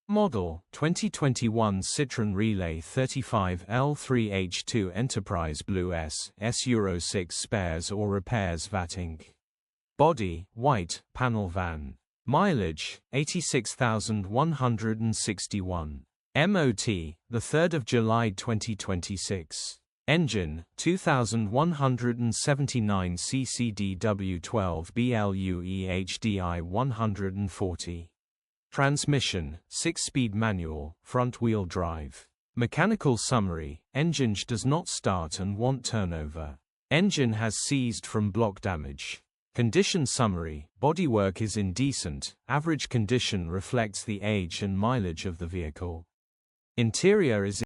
Model 2021 Citroen Relay 35 L3H2 Enterprise Blue S Euro 6 spares or repairs VAT Inc. Body white, panel van. Mileage 86,161. MOT the 3rd of July 2026. Engine 2179 CCDW12 BLUEHDI 140. Transmission 6-speed manual, front-wheel drive. Mechanical summary: Enginge does not start and want turnover. Engine has seized from block damage. Condition summary: bodywork is indecent. Average condition reflects the age and mileage of the vehicle. Interior is